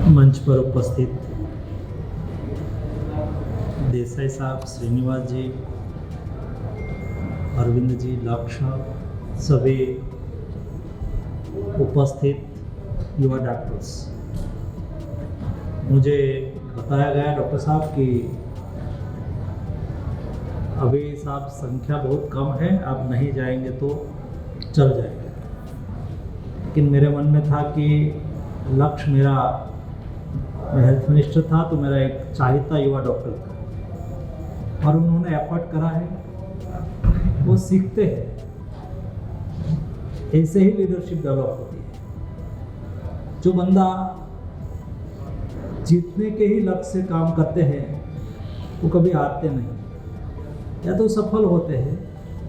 मंच पर उपस्थित देसाई साहब, श्रीनिवास जी, अरविंद जी, लक्ष्य, सभी उपस्थित युवा डॉक्टर्स, मुझे बताया गया डॉक्टर साहब कि अभी साहब संख्या बहुत कम है, आप नहीं जाएंगे तो चल जाएंगे। लेकिन मेरे मन में था कि लक्ष्य मेरा, मैं हेल्थ मिनिस्टर था तो मेरा एक चाहता युवा डॉक्टर था और उन्होंने एफर्ट करा है, वो सीखते हैं, ऐसे ही लीडरशिप डेवलप होती है। जो बंदा जीतने के ही लक्ष्य से काम करते हैं वो कभी हारते नहीं, या तो सफल होते हैं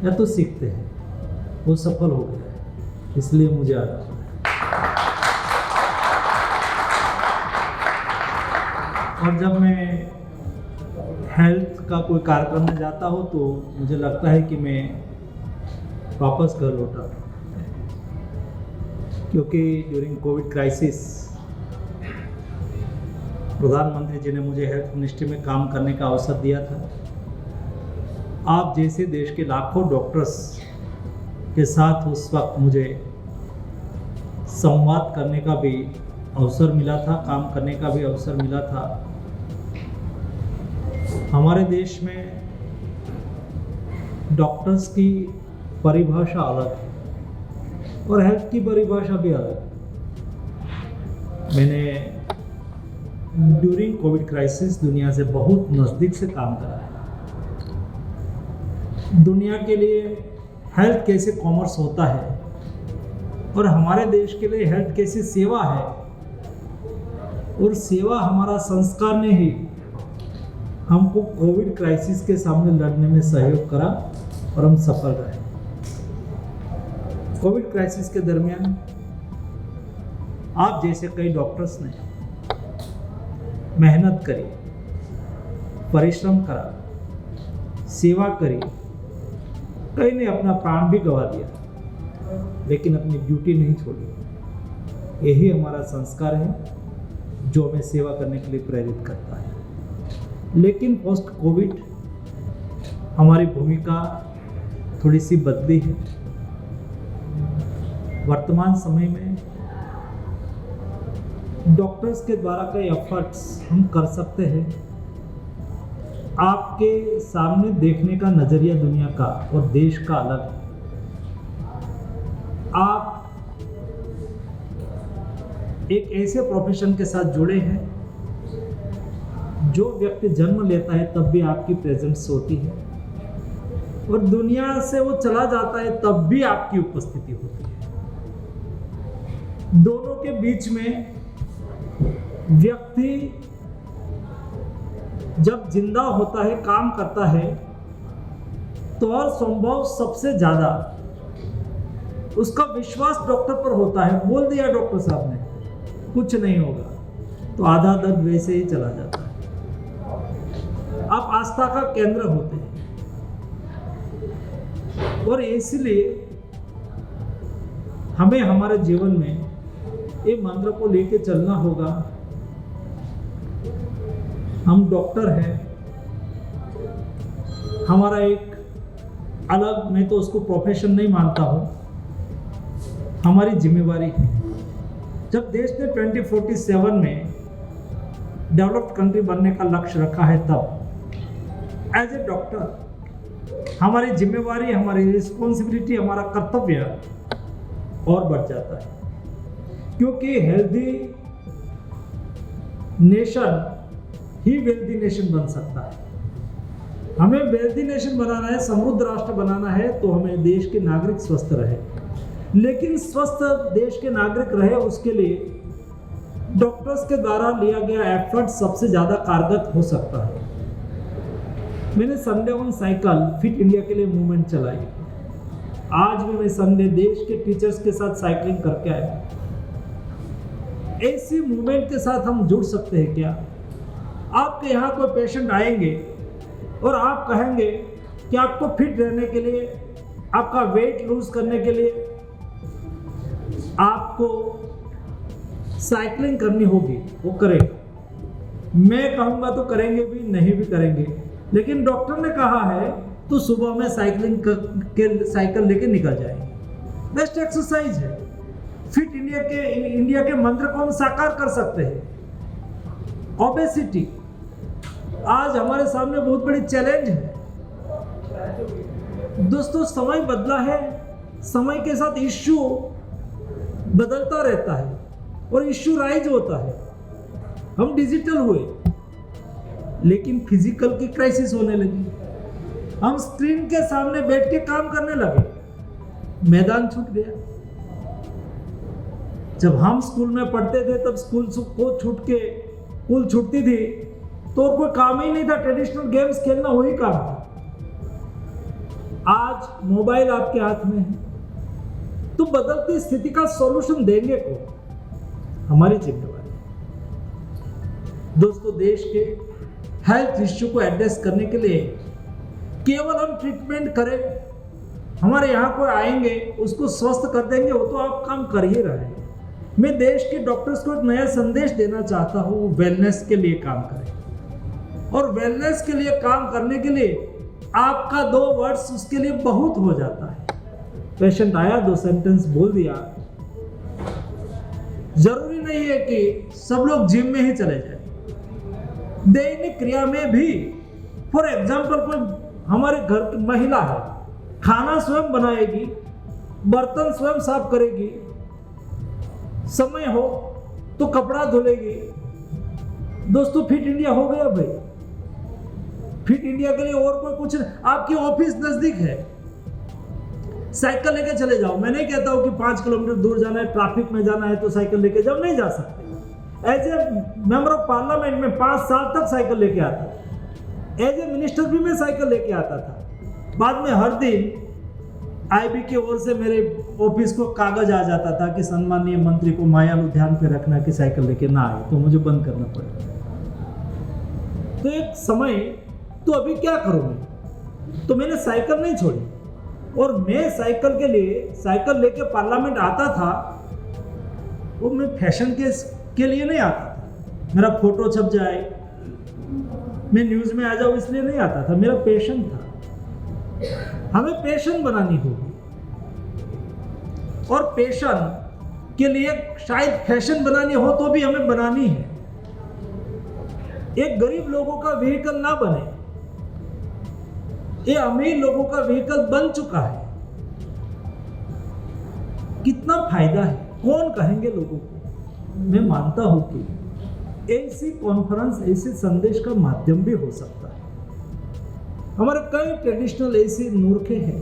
या तो सीखते हैं। वो सफल हो गया है, इसलिए मुझे आना पड़ा। और जब मैं हेल्थ का कोई कार्यक्रम में जाता हूँ तो मुझे लगता है कि मैं वापस घर लौटा, क्योंकि ड्यूरिंग कोविड क्राइसिस प्रधानमंत्री जी ने मुझे हेल्थ मिनिस्ट्री में काम करने का अवसर दिया था। आप जैसे देश के लाखों डॉक्टर्स के साथ उस वक्त मुझे संवाद करने का भी अवसर मिला था, काम करने का भी अवसर मिला था। हमारे देश में डॉक्टर्स की परिभाषा अलग है और हेल्थ की परिभाषा भी अलग है। मैंने ड्यूरिंग कोविड क्राइसिस दुनिया से बहुत नज़दीक से काम करा है। दुनिया के लिए हेल्थ कैसे कॉमर्स होता है और हमारे देश के लिए हेल्थ कैसी सेवा है, और सेवा हमारा संस्कार ने ही हमको कोविड क्राइसिस के सामने लड़ने में सहयोग करा और हम सफल रहे। कोविड क्राइसिस के दरमियान आप जैसे कई डॉक्टर्स ने मेहनत करी, परिश्रम करा, सेवा करी, कई ने अपना प्राण भी गंवा दिया, लेकिन अपनी ड्यूटी नहीं छोड़ी। यही हमारा संस्कार है जो हमें सेवा करने के लिए प्रेरित करता है। लेकिन पोस्ट कोविड हमारी भूमिका थोड़ी सी बदली है। वर्तमान समय में डॉक्टर्स के द्वारा कई एफर्ट्स हम कर सकते हैं। आपके सामने देखने का नजरिया दुनिया का और देश का अलग है। आप एक ऐसे प्रोफेशन के साथ जुड़े हैं, जो व्यक्ति जन्म लेता है तब भी आपकी प्रेजेंस होती है और दुनिया से वो चला जाता है तब भी आपकी उपस्थिति होती है। दोनों के बीच में व्यक्ति जब जिंदा होता है, काम करता है, तो और संभव सबसे ज्यादा उसका विश्वास डॉक्टर पर होता है। बोल दिया डॉक्टर साहब ने कुछ नहीं होगा, तो आधा दर्द वैसे ही चला जाता है। आप आस्था का केंद्र होते हैं और इसलिए हमें हमारे जीवन में ये मंत्र को लेके चलना होगा। हम डॉक्टर हैं, हमारा एक अलग, मैं तो उसको प्रोफेशन नहीं मानता हूँ, हमारी जिम्मेवारी है। जब देश ने 2047 में डेवलप्ड कंट्री बनने का लक्ष्य रखा है, तब एज ए डॉक्टर हमारी जिम्मेवारी, हमारी रिस्पॉन्सिबिलिटी, हमारा कर्तव्य और बढ़ जाता है, क्योंकि हेल्दी नेशन ही वेल्दी नेशन बन सकता है। हमें वेल्दी नेशन बनाना है, समृद्ध राष्ट्र बनाना है, तो हमें देश के नागरिक स्वस्थ रहे। लेकिन स्वस्थ देश के नागरिक रहे, उसके लिए डॉक्टर्स के द्वारा लिया गया एफर्ट सबसे ज्यादा कारगर हो सकता है। मैंने Sunday on cycle fit India के लिए मूवमेंट चलाई। आज भी मैं संडे देश के टीचर्स के साथ साइकिलिंग करके आया। ऐसी मूवमेंट के साथ हम जुड़ सकते हैं क्या? आपके यहाँ कोई पेशेंट आएंगे और आप कहेंगे कि आपको फिट रहने के लिए, आपका वेट लूज करने के लिए आपको साइकिलिंग करनी होगी वो करेगा। मैं कहूँगा तो करेंगे भी, नहीं भी करेंगे, लेकिन डॉक्टर ने कहा है तो सुबह में साइकिल लेके निकल जाएंगे। बेस्ट एक्सरसाइज है। फिट इंडिया के मंत्र को हम साकार कर सकते हैं। ओबेसिटी आज हमारे सामने बहुत बड़ी चैलेंज है। दोस्तों समय बदला है, समय के साथ इश्यू बदलता रहता है और इश्यू राइज होता है। हम डिजिटल हुए लेकिन फिजिकल की क्राइसिस होने लगी। हम स्क्रीन के सामने बैठ के काम करने लगे, मैदान छूट गया। जब हम स्कूल में पढ़ते थे तब स्कूल छूटती थी तो और कोई काम ही नहीं था, ट्रेडिशनल गेम्स खेलना वही काम था। आज मोबाइल आपके हाथ में है, तो बदलती स्थिति का सॉल्यूशन देंगे को हमारी जिम्मेवारी। दोस्तों देश के हेल्थ इश्यू को एड्रेस करने के लिए केवल हम ट्रीटमेंट करें, हमारे यहाँ कोई आएंगे उसको स्वस्थ कर देंगे, वो तो आप काम कर ही रहे हैं। मैं देश के डॉक्टर्स को एक नया संदेश देना चाहता हूँ, वो वेलनेस के लिए काम करें। और वेलनेस के लिए काम करने के लिए आपका 2 वर्ड्स उसके लिए बहुत हो जाता है। पेशेंट आया 2 सेंटेंस बोल दिया। जरूरी नहीं है कि सब लोग जिम में ही चले जाए, दैनिक क्रिया में भी। फॉर एग्जाम्पल कोई हमारे घर की महिला है, खाना स्वयं बनाएगी, बर्तन स्वयं साफ करेगी, समय हो तो कपड़ा धुलेगी। दोस्तों फिट इंडिया हो गया भाई। फिट इंडिया के लिए और कोई कुछ, आपकी ऑफिस नजदीक है, साइकिल लेके चले जाओ। मैं नहीं कहता हूं कि 5 किलोमीटर दूर जाना है, ट्रैफिक में जाना है तो साइकिल लेके जाओ, नहीं जा सकते। As a member of parliament में 5 साल तक साइकिल लेके आता था। एज ए मिनिस्टर भी मैं साइकिल लेके आता था। बाद में हर दिन आईबी की ओर से मेरे ऑफिस को कागज आ जाता था कि सम्मानीय मंत्री को मायालु ध्यान पे रखना कि साइकिल लेके ना आए, तो मुझे बंद करना पड़ा। तो एक समय, तो अभी क्या करूं मैं, तो मैंने साइकिल नहीं छोड़ी। और मैं साइकिल लेके पार्लियामेंट आता था, वो मैं फैशन के लिए नहीं आता था, मेरा फोटो छप जाए, मैं न्यूज में आ जाऊं इसलिए नहीं आता था, मेरा पैशन था। हमें पैशन बनानी होगी, और पैशन के लिए शायद फैशन बनानी हो तो भी हमें बनानी है। एक गरीब लोगों का व्हीकल ना बने, ये अमीर लोगों का व्हीकल बन चुका है। कितना फायदा है, कौन कहेंगे लोगों को। मैं मानता हूं कि ऐसी कॉन्फ्रेंस, ऐसे संदेश का माध्यम भी हो सकता है। हमारे कई ट्रेडिशनल ऐसे मूर्खे हैं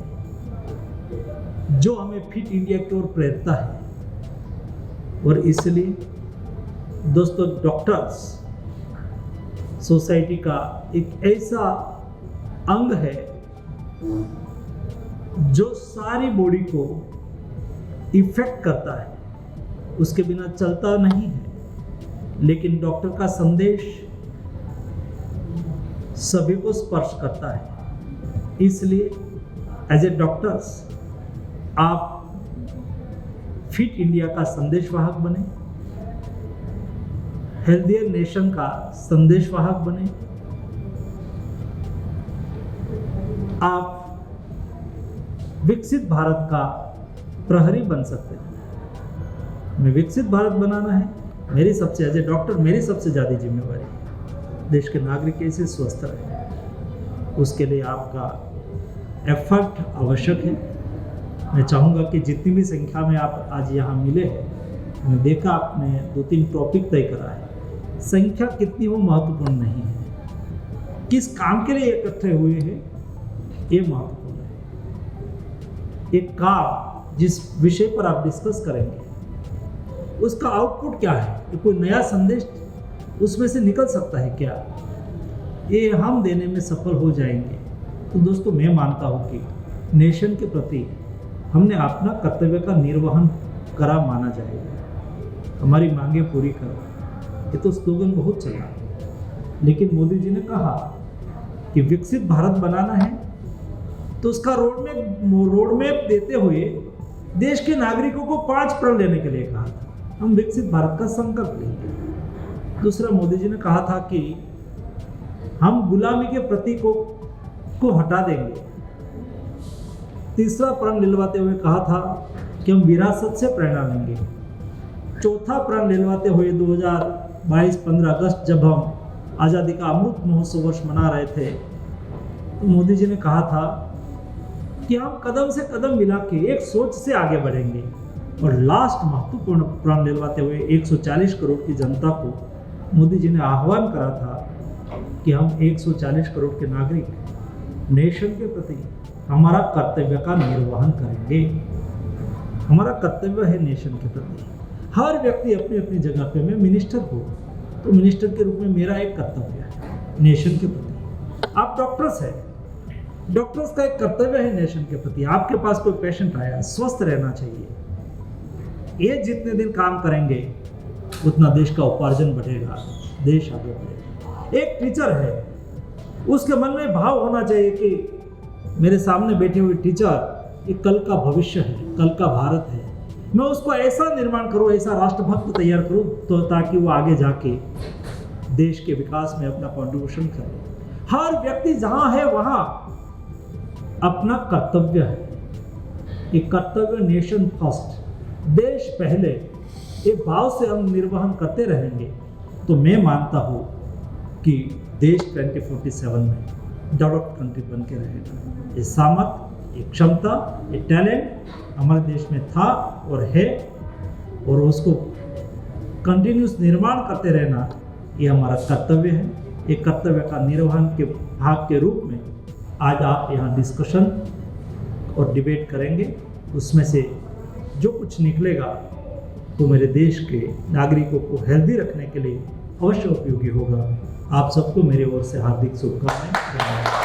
जो हमें फिट इंडिया की ओर प्रेरता है। और इसलिए दोस्तों डॉक्टर्स सोसाइटी का एक ऐसा अंग है जो सारी बॉडी को इफेक्ट करता है, उसके बिना चलता नहीं है। लेकिन डॉक्टर का संदेश सभी को स्पर्श करता है। इसलिए एज ए डॉक्टर्स आप फिट इंडिया का संदेशवाहक बने, हेल्थियर नेशन का संदेशवाहक बने। आप विकसित भारत का प्रहरी बन सकते हैं। हमें विकसित भारत बनाना है, मेरी सबसे एज ए डॉक्टर मेरी सबसे ज़्यादा जिम्मेवारी है। देश के नागरिक कैसे स्वस्थ रहे, उसके लिए आपका एफर्ट आवश्यक है। मैं चाहूँगा कि जितनी भी संख्या में आप आज यहाँ मिले हैं, मैंने देखा आपने 2-3 टॉपिक तय करा है। संख्या कितनी हो महत्वपूर्ण नहीं है, किस काम के लिए इकट्ठे हुए हैं ये महत्वपूर्ण है। एक काम जिस विषय पर आप डिस्कस करेंगे उसका आउटपुट क्या है, कोई नया संदेश उसमें से निकल सकता है क्या, ये हम देने में सफल हो जाएंगे। तो दोस्तों मैं मानता हूँ कि नेशन के प्रति हमने अपना कर्तव्य का निर्वहन करा माना जाएगा। हमारी मांगे पूरी करो, ये तो स्लोगन बहुत चला, लेकिन मोदी जी ने कहा कि विकसित भारत बनाना है तो उसका रोड मैप देते हुए देश के नागरिकों को 5 प्रण लेने के लिए कहा था। हम विकसित भारत का संकल्प लेंगे। दूसरा, मोदी जी ने कहा था कि हम गुलामी के प्रतीकों को हटा देंगे। तीसरा प्रण दिलवाते हुए कहा था कि हम विरासत से प्रेरणा लेंगे। चौथा प्रण दिलवाते हुए 2022 15 अगस्त जब हम आज़ादी का अमृत महोत्सव वर्ष मना रहे थे, तो मोदी जी ने कहा था कि हम कदम से कदम मिला के एक सोच से आगे बढ़ेंगे। और लास्ट महत्वपूर्ण प्रण दिलवाते हुए 140 करोड़ की जनता को मोदी जी ने आह्वान करा था कि हम 140 करोड़ के नागरिक नेशन के प्रति हमारा कर्तव्य का निर्वहन करेंगे। हमारा कर्तव्य है नेशन के प्रति। हर व्यक्ति अपनी अपनी जगह पे, मैं मिनिस्टर हूँ तो मिनिस्टर के रूप में मेरा एक कर्तव्य है नेशन के प्रति। आप डॉक्टर्स हैं, डॉक्टर्स का एक कर्तव्य है नेशन के प्रति। आपके पास कोई पेशेंट आया, स्वस्थ रहना चाहिए। ये जितने दिन काम करेंगे उतना देश का उपार्जन बढ़ेगा, देश आगे बढ़ेगा। एक टीचर है, उसके मन में भाव होना चाहिए कि मेरे सामने बैठे हुए टीचर ये कल का भविष्य है, कल का भारत है। मैं उसको ऐसा निर्माण करूँ, ऐसा राष्ट्रभक्त तैयार करूँ तो ताकि वो आगे जाके देश के विकास में अपना कंट्रीब्यूशन करे। हर व्यक्ति जहाँ है वहाँ अपना कर्तव्य है। ये कर्तव्य नेशन फर्स्ट, देश पहले, ये भाव से हम निर्वहन करते रहेंगे तो मैं मानता हूँ कि देश 2047 में डेवलप्ड कंट्री बन के रहेगा। ये सामर्थ्य, ये क्षमता, ये टैलेंट हमारे देश में था और है, और उसको कंटिन्यूस निर्माण करते रहना ये हमारा कर्तव्य है। ये कर्तव्य का निर्वहन के भाग के रूप में आज आप यहाँ डिस्कशन और डिबेट करेंगे। उसमें से जो कुछ निकलेगा तो मेरे देश के नागरिकों को हेल्दी रखने के लिए अवश्य उपयोगी होगा। आप सबको मेरी ओर से हार्दिक शुभकामनाएं।